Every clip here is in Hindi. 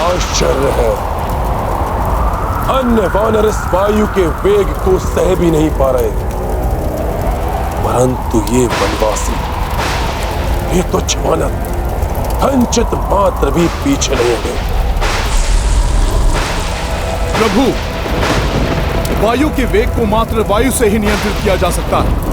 आश्चर्य है। अन्य वानर इस वायु के वेग को सह भी नहीं पा रहे, परंतु ये वनवासी, ये तुच्छ वानर कंचित मात्र भी पीछे नहीं हटे। प्रभु, वायु के वेग को मात्र वायु से ही नियंत्रित किया जा सकता है।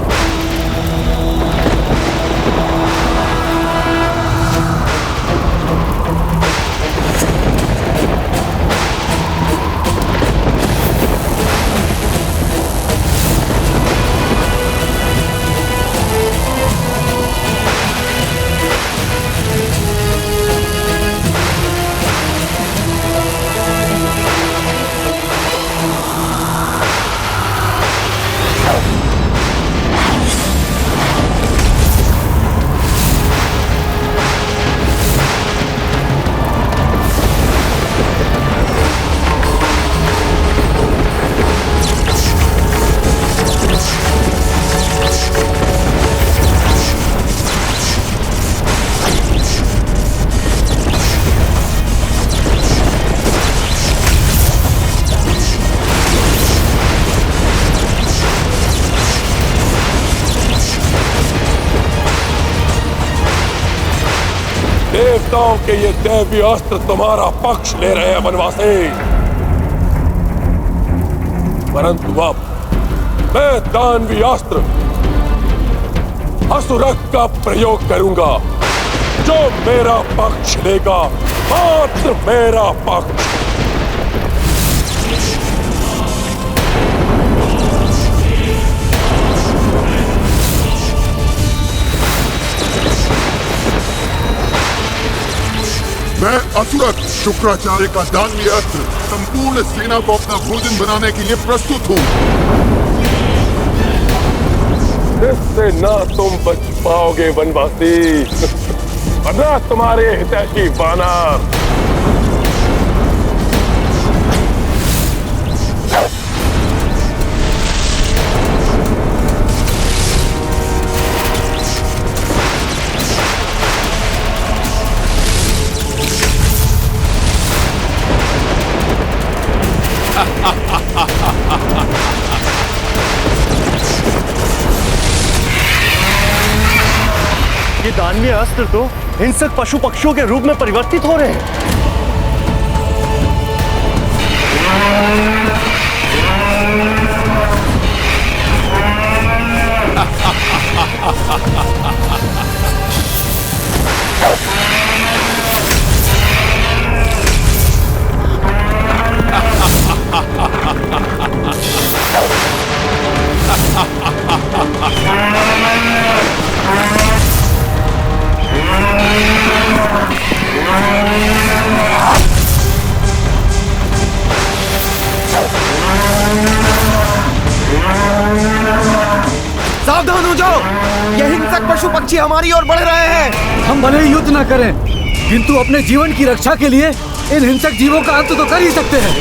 देवताओं के ये दैवीय अस्त्र तुम्हारा पक्ष ले रहे हैं वनवासी, परंतु अब मैं दानवीय अस्त्र असुरक का प्रयोग करूंगा। जो मेरा पक्ष लेगा, मात्र मेरा पक्ष। मैं असुरक शुक्राचार्य का दानवीय अस्त्र संपूर्ण सेना को अपना भोजन बनाने के लिए प्रस्तुत हूँ। इससे ना तुम बच पाओगे वनवासी, और ना तुम्हारे हितैषी वानर। ये दानवीय अस्त्र तो हिंसक पशु पक्षियों के रूप में परिवर्तित हो रहे हैं। सावधान हो जाओ, ये हिंसक पशु पक्षी हमारी ओर बढ़ रहे हैं। हम भले ही युद्ध न करें, किंतु अपने जीवन की रक्षा के लिए इन हिंसक जीवों का अंत तो कर ही सकते हैं।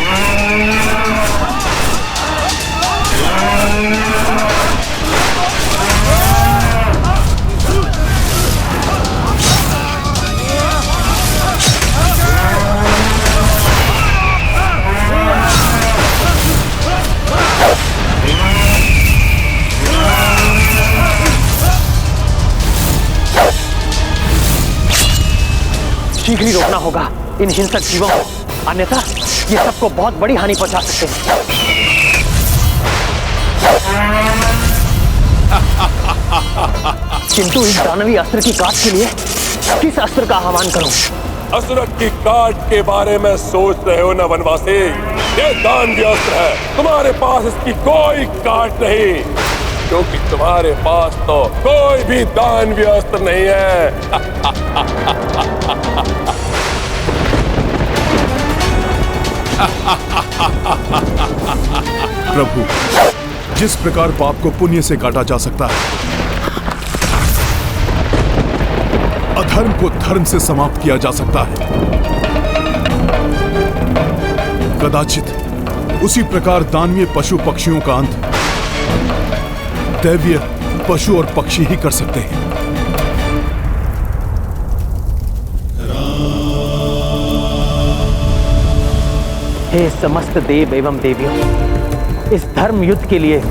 शीघ्र ही रोकना होगा इन हिंसक जीवों को, अन्यथा ये सबको बहुत बड़ी हानि पहुंचा सकते हैं। किंतु इस दानवीय अस्त्र की काट के लिए किस अस्त्र का आह्वान करूं? असुरक की काट के बारे में सोच रहे हो ना वनवासी? ये दानवीय अस्त्र है, तुम्हारे पास इसकी कोई काट नहीं, क्योंकि तुम्हारे पास तो कोई भी दानवीय अस्त्र नहीं है। प्रभु, जिस प्रकार पाप को पुण्य से काटा जा सकता है, अधर्म को धर्म से समाप्त किया जा सकता है, कदाचित उसी प्रकार दानवीय पशु पक्षियों का अंत दैवीय पशु और पक्षी ही कर सकते हैं। हे समस्त देव एवं देवियों, इस धर्म युद्ध के लिए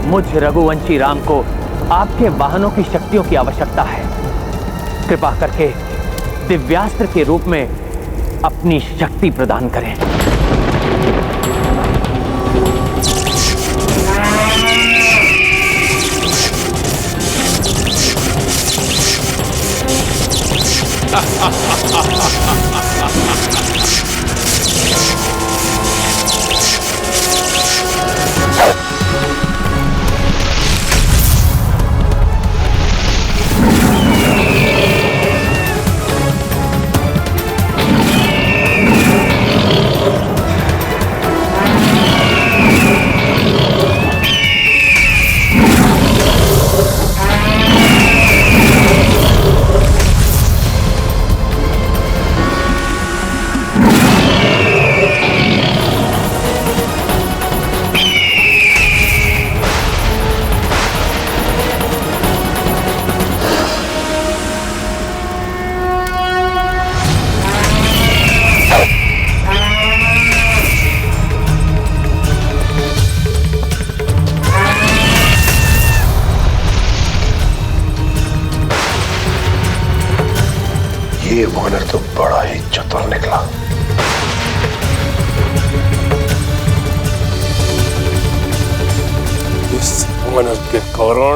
मुझ रघुवंशी राम को आपके वाहनों की शक्तियों की आवश्यकता है। कृपा करके दिव्यास्त्र के रूप में अपनी शक्ति प्रदान करें। ये वानर तो बड़ा ही चतुर निकला। इस वानर के कारण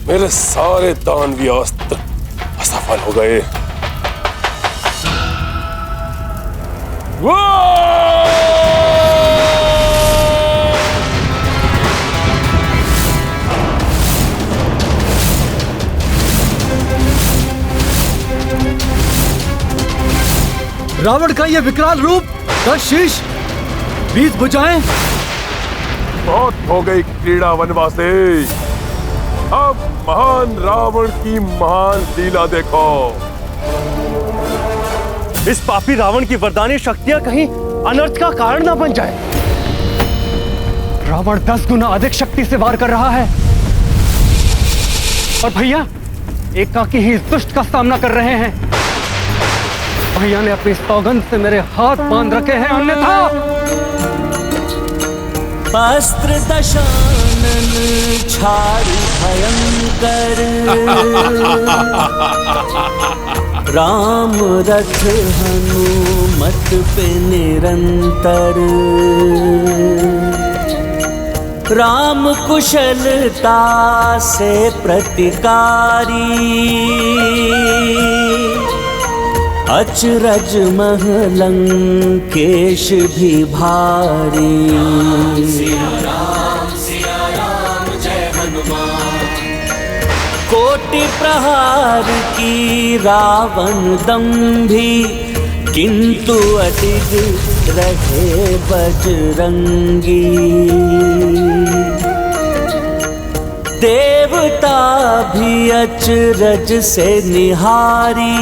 मेरे सारे दानवीय अस्त्र असफल हो गए। रावण का ये विकराल रूप, 10 शीश, 20 भुजाएं। बहुत हो गई क्रीड़ा वनवासी, अब महान रावण की महान लीला देखो। इस पापी रावण की वरदानी शक्तियां कहीं अनर्थ का कारण न बन जाए। रावण 10 गुना अधिक शक्ति से वार कर रहा है और भैया एकाकी ही इस दुष्ट का सामना कर रहे हैं। भैया ने अपनी सौगंध से मेरे हाथ बांध रखे हैं, अन्यथा अस्त्र दशानन छाड़ी भयंकर राम रथ हनुमत पे निरंतर राम कुशलता से प्रतिकारी अचरज महलंकेश भी भारी। सिया राम जय हनुमान। कोटि प्रहार की रावण दंभी किंतु अडिग रहे बजरंगी। देवता भी अचरज से निहारी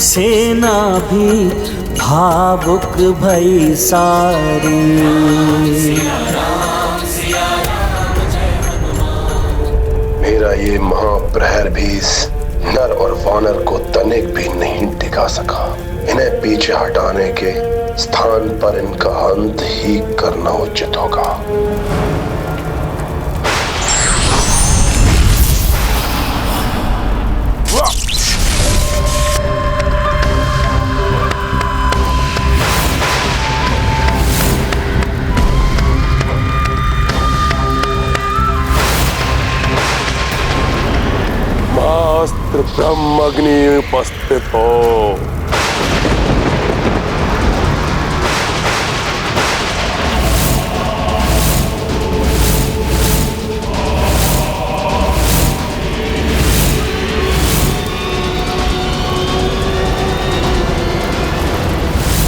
सेना भी भावुक भई सारी। मेरा ये महाप्रहर भी इस नर और वानर को तनिक भी नहीं टिका सका। इन्हें पीछे हटाने के स्थान पर इनका अंत ही करना उचित होगा। अस्त्र ब्रह्मग्नि उपस्थित हो।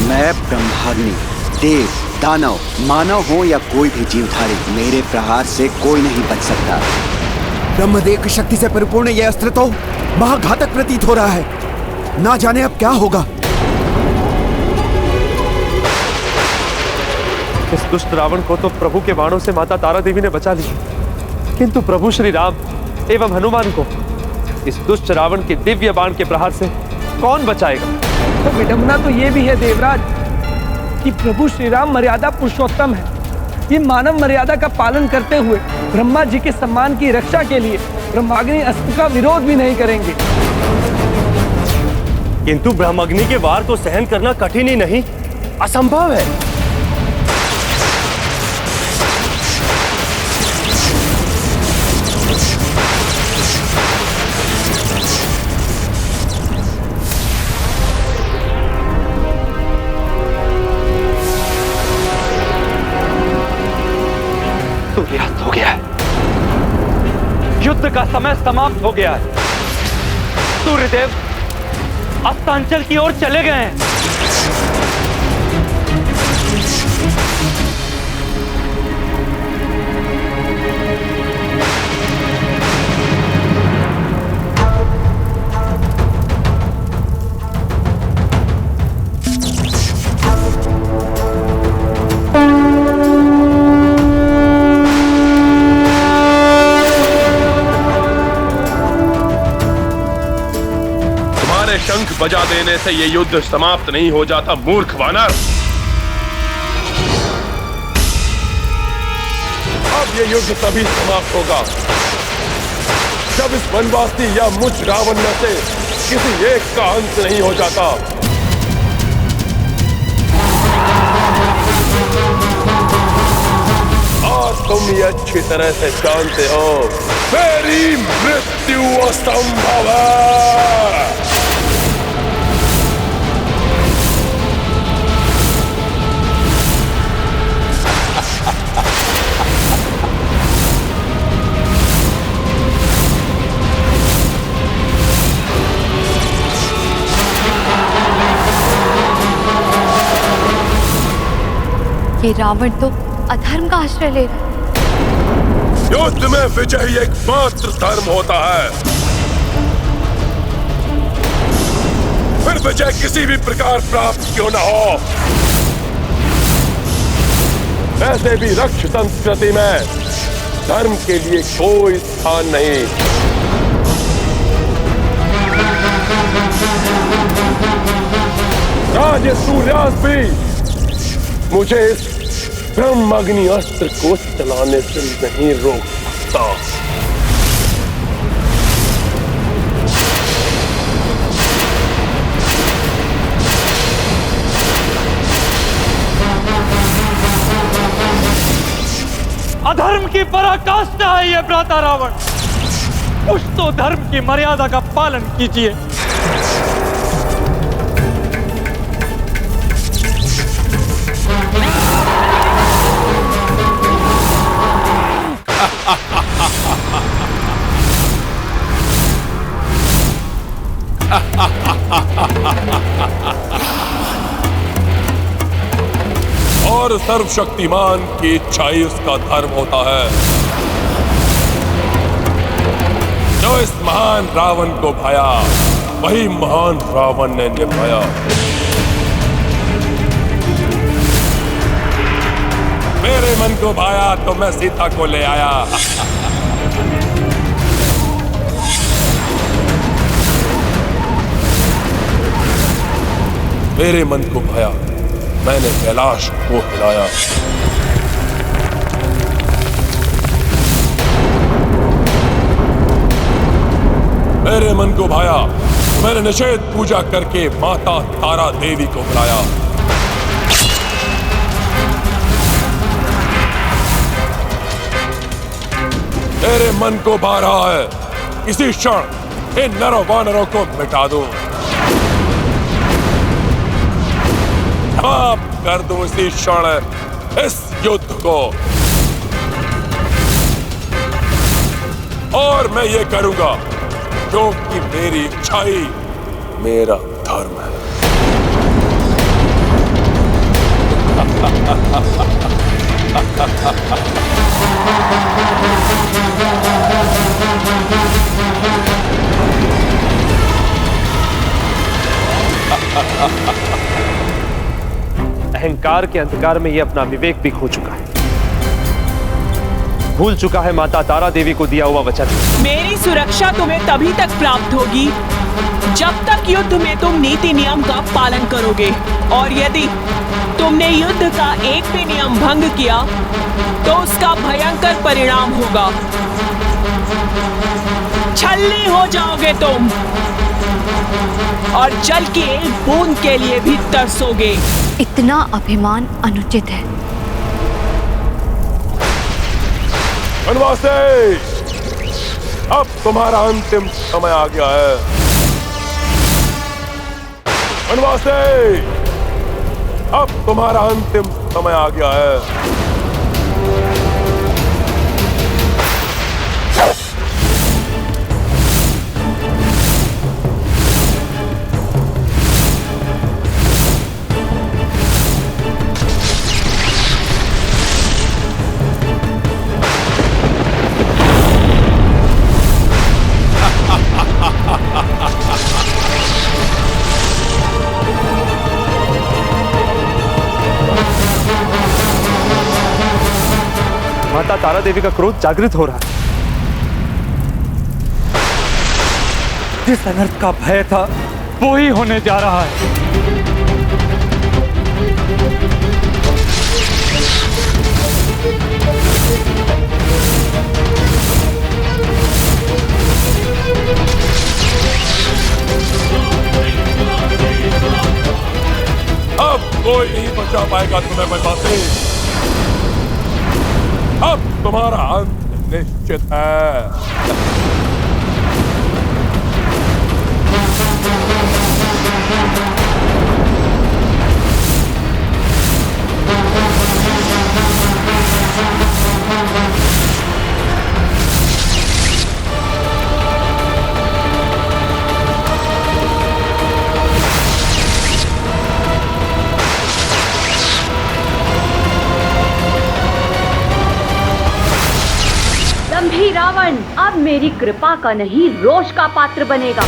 मैं ब्रह्माग्नि, देव, दानव, मानव हो या कोई भी जीवधारी, मेरे प्रहार से कोई नहीं बच सकता। ब्रह्मदेव की शक्ति से परिपूर्ण यह अस्त्र तो महाघातक प्रतीत हो रहा है। ना जाने अब क्या होगा। इस दुष्ट रावण को तो प्रभु के बाणों से माता तारा देवी ने बचा लिया, किंतु प्रभु श्री राम एवं हनुमान को इस दुष्ट रावण के दिव्य बाण के प्रहार से कौन बचाएगा? तो विडंबना तो ये भी है देवराज कि प्रभु श्री राम मर्यादा पुरुषोत्तम है। ये मानव मर्यादा का पालन करते हुए ब्रह्मा जी के सम्मान की रक्षा के लिए ब्रह्माग्नि अस्त्र का विरोध भी नहीं करेंगे। किंतु ब्रह्माग्नि के वार को सहन करना कठिन ही नहीं, असंभव है। सूर्यास्त हो गया है, युद्ध का समय समाप्त हो गया है। सूर्यदेव अस्तांचल की ओर चले गए हैं। शंख बजा देने से ये युद्ध समाप्त नहीं हो जाता, मूर्ख वानर। अब ये युद्ध तभी समाप्त होगा जब इस वनवासी या मुझ रावण में से किसी एक का अंत नहीं हो जाता। और तुम ये अच्छी तरह से जानते हो, मेरी मृत्यु असंभव है। ये रावण तो अधर्म का आश्रय ले रहा है। युद्ध में विजय एकमात्र धर्म होता है। फिर विजय किसी भी प्रकार प्राप्त क्यों न हो। वैसे भी रक्ष संस्कृति में धर्म के लिए कोई स्थान नहीं। राजे सूर्यास्त भी मुझे इस ब्रह्माग्नि अस्त्र को चलाने से नहीं रोक सकता। अधर्म की पराकाष्ठा है ये भ्राता रावण। कुछ तो धर्म की मर्यादा का पालन कीजिए। और सर्वशक्तिमान की इच्छा ही उसका धर्म होता है। जो इस महान रावण को भाया, वही महान रावण ने निभाया। मेरे मन को भाया तो मैं सीता को ले आया। मेरे मन को भाया, मैंने कैलाश को हिलाया। मेरे मन को भाया, मैंने निषेध पूजा करके माता तारा देवी को बुलाया। मेरे मन को भा रहा है, इसी क्षण इन नरों वानरों को मिटा दूं, समाप्त कर दूं इसी क्षण इस युद्ध को। और मैं ये करूंगा क्योंकि मेरी इच्छा ही मेरा धर्म है। अहंकार के अंधकार में ये अपना विवेक भी खो चुका है, भूल चुका है माता तारा देवी को दिया हुआ वचन। मेरी सुरक्षा तुम्हें तभी तक प्राप्त होगी जब तक युद्ध में तुम नीति नियम का पालन करोगे, और यदि तुमने युद्ध का एक भी नियम भंग किया तो उसका भयंकर परिणाम होगा। छल्ली हो जाओगे तुम और जल की एक बूंद के लिए भी तरसोगे। इतना अभिमान अनुचित है। वनवासी, अब तुम्हारा अंतिम समय आ गया है। वनवासी, अब तुम्हारा अंतिम समय आ गया है। माता तारा देवी का क्रोध जागृत हो रहा है। जिस अनर्थ का भय था वो ही होने जा रहा है। अब कोई नहीं बचा पाएगा तुम्हें वनवासी। अब तुम्हारा अंत निश्चित है। दंभी रावण अब मेरी कृपा का नहीं, रोष का पात्र बनेगा।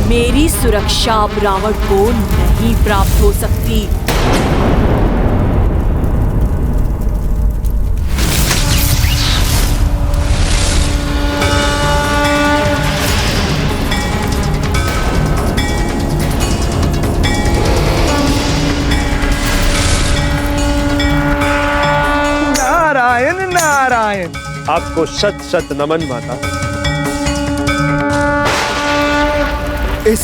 मेरी सुरक्षा अब रावण को नहीं प्राप्त हो सकती। नारायण नारायण। आपको शत शत नमन माता। इस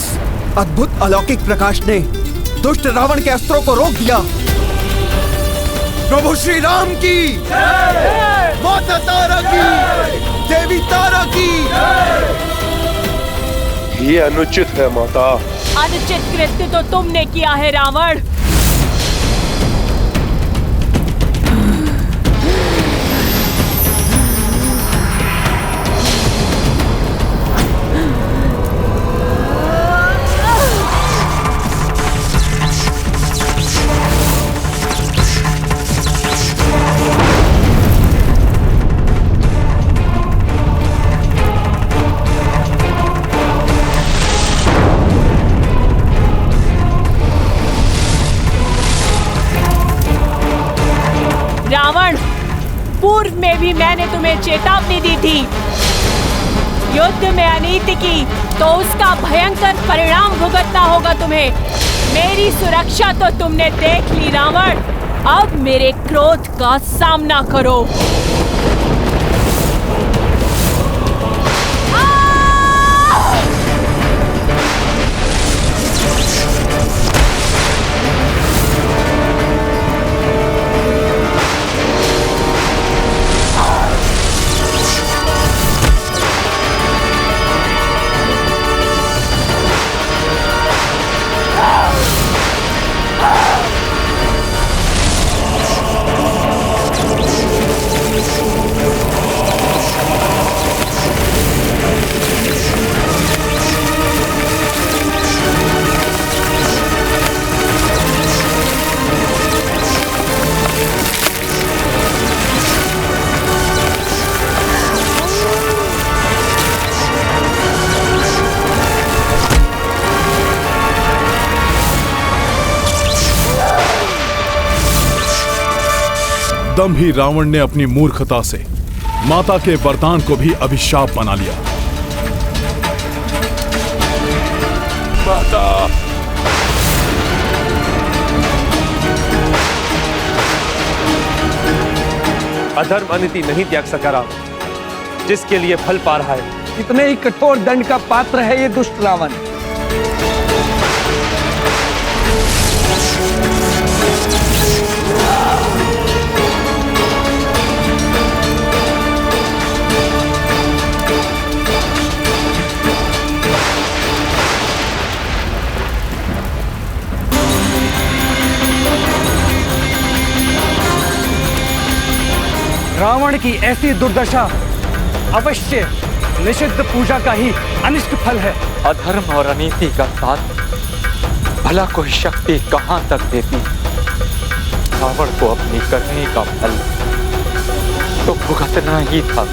अद्भुत अलौकिक प्रकाश ने दुष्ट रावण के अस्त्रों को रोक दिया। प्रभु श्री राम की जय, माता तारा की, देवी तारा की। ये अनुचित है माता। अनुचित कृत्य तो तुमने किया है रावण। रावण, पूर्व में भी मैंने तुम्हें चेतावनी दी थी। युद्ध में अनीति की तो उसका भयंकर परिणाम भुगतना होगा तुम्हें। मेरी सुरक्षा तो तुमने देख ली रावण, अब मेरे क्रोध का सामना करो। एकदम ही रावण ने अपनी मूर्खता से माता के वरदान को भी अभिशाप बना लिया। माता, अधर्म अनिति नहीं त्याग सका राम, जिसके लिए फल पा रहा है। इतने ही कठोर दंड का पात्र है ये दुष्ट रावण। रावण की ऐसी दुर्दशा अवश्य निषिद्ध पूजा का ही अनिष्ट फल है। अधर्म और अनीति का साथ भला कोई शक्ति कहां तक देती। रावण को अपनी करनी का फल तो भुगतना ही था।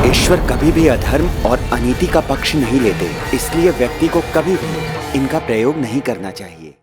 ईश्वर कभी भी अधर्म और अनीति का पक्ष नहीं लेते, इसलिए व्यक्ति को कभी भी इनका प्रयोग नहीं करना चाहिए।